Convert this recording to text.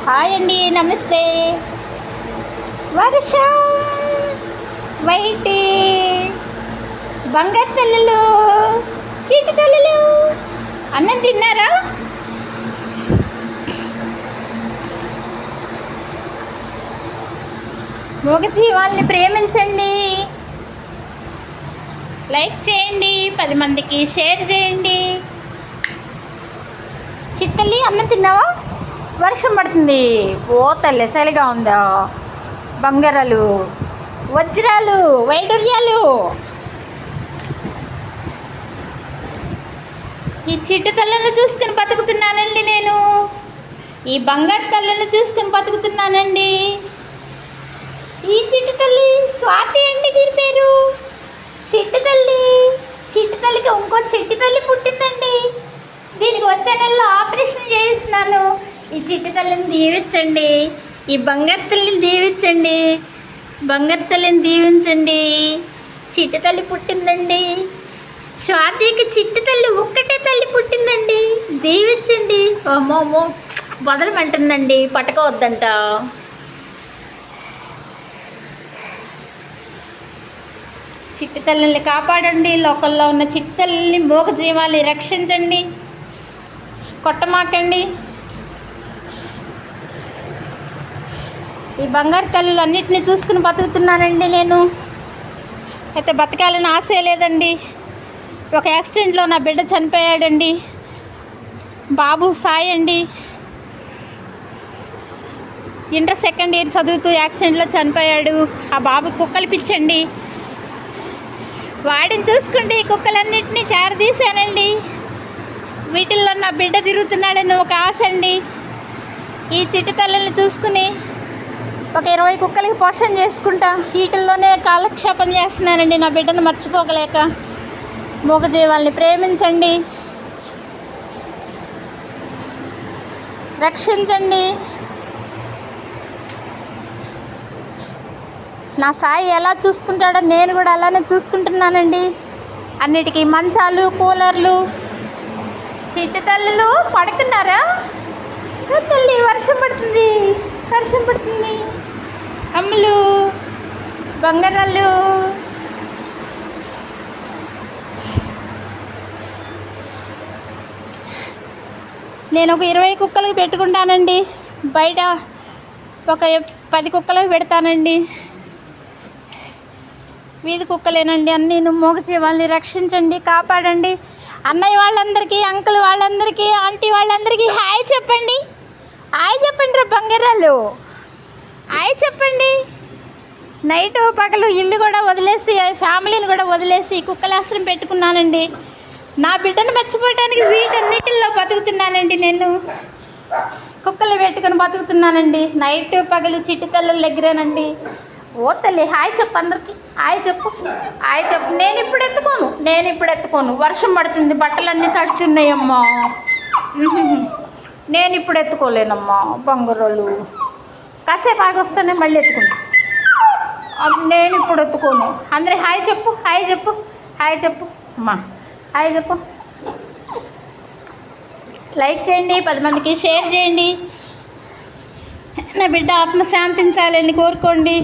Hi అండి, నమస్తే. వర్షం, వైటి, బంగారు తల్లులు, చీటి తల్లులు. అన్నం తిన్నారా? మూగజీవాల్ని ప్రేమించండి, లైక్ చేయండి, 10 మందికి షేర్ చేయండి. చిట్టల్లి, అన్నం తిన్నావా? వర్షం పడుతుంది. ఓ తల్లి, చలిగా ఉందా? బంగారాలు, వజ్రాలు, వైడూర్యాలు. ఈ చిట్టు తల్లను చూసుకుని బతుకుతున్నానండి నేను. ఈ బంగారు తల్లను చూసుకుని బతుకుతున్నానండి. ఈ చిట్టు తల్లి స్వాతి అండి, దీని పేరు. చిట్టు తల్లి, చిట్టు తల్లికి ఇంకో చిట్టు తల్లి పుట్టిందండి. దీనికి వచ్చే నెలలో ఆపరేషన్ చేయిస్తున్నాను. ఈ చిట్టు తల్లిని దీవించండి, ఈ బంగారు తల్లిని దీవించండి, బంగారు తల్లిని దీవించండి. చిట్టు తల్లి పుట్టిందండి. స్వాతికి చిట్టు తల్లి ఒక్కటే తల్లి పుట్టిందండి, దీవించండి. అమ్మో వదలమంటుందండి, పట్టుకోవద్దంట. చిట్టు తల్లిని కాపాడండి. లోకల్లో ఉన్న చిట్టు తల్లిని, మూగజీవాల్ని రక్షించండి, కొట్టమాకండి. ఈ బంగారు తల్లులన్నింటినీ చూసుకుని బతుకుతున్నానండి నేను. అయితే బతకాలని ఆశే లేదండి. ఒక యాక్సిడెంట్లో నా బిడ్డ చనిపోయాడండి, బాబు సాయి అండి. ఇంటర్ సెకండ్ ఇయర్ చదువుతూ యాక్సిడెంట్లో చనిపోయాడు. ఆ బాబు కుక్కలు పిచ్చండి. వాడిని చూసుకుంటే ఈ కుక్కలన్నింటినీ చేరదీశానండి. వీటిల్లో నా బిడ్డ తిరుగుతున్నాడని ఒక ఆశ అండి. ఈ చిట్టు తల్లిని చూసుకుని ఒక 20 కుక్కలకి పోషణ చేసుకుంటా వీటిల్లోనే కాలక్షేపం చేస్తున్నానండి, నా బిడ్డను మర్చిపోగలేక. మూగజీవాల్ని ప్రేమించండి, రక్షించండి. నా సాయి ఎలా చూసుకుంటాడో నేను కూడా అలానే చూసుకుంటున్నానండి. అన్నిటికీ మంచాలు, కూలర్లు. చిట్టు తల్లులు పడుతున్నారా? తల్లి, వర్షం పడుతుంది, వర్షం పడుతుంది. అమ్ములు, బంగారాలు. నేను ఒక 20 కుక్కలకి పెట్టుకుంటానండి. బయట ఒక 10 కుక్కలకు పెడతానండి. వీధి కుక్కలేనండి అన్నీ. మూగజీవాల్ని రక్షించండి, కాపాడండి. అన్నయ్య వాళ్ళందరికీ, అంకుల్ వాళ్ళందరికీ, ఆంటీ వాళ్ళందరికీ హాయ్ చెప్పండి. హాయ్ చెప్పండి రా బంగారాలు, హాయ్ చెప్పండి. నైటు పగలు ఇల్లు కూడా వదిలేసి, ఫ్యామిలీని కూడా వదిలేసి కుక్కలాశ్రం పెట్టుకున్నానండి. నా బిడ్డను మర్చిపోవడానికి వీటన్నిటిల్లో బతుకుతున్నానండి నేను. కుక్కలు పెట్టుకుని బతుకుతున్నానండి. నైటు పగలు చిట్టు తల్లుల దగ్గరేనండి. ఓ తల్లి, హాయ్ చెప్పు అందరికి, హాయ్ చెప్పు, హాయ్ చెప్పు. నేను ఇప్పుడు ఎత్తుకోను, వర్షం పడుతుంది, బట్టలన్నీ తడుచున్నాయమ్మా. నేను ఇప్పుడు ఎత్తుకోలేనమ్మా బంగారాలు. కాసేపు ఆగి వస్తానే మళ్ళీ ఎత్తుకుంటా. నేను ఇప్పుడు ఎత్తుకోను. అందరి హాయ్ చెప్పు, హాయ్ చెప్పు, హాయ్ చెప్పు అమ్మా, హాయ్ చెప్పు. లైక్ చేయండి, 10 మందికి షేర్ చేయండి. నా బిడ్డ ఆత్మ శాంతించాలని కోరుకోండి.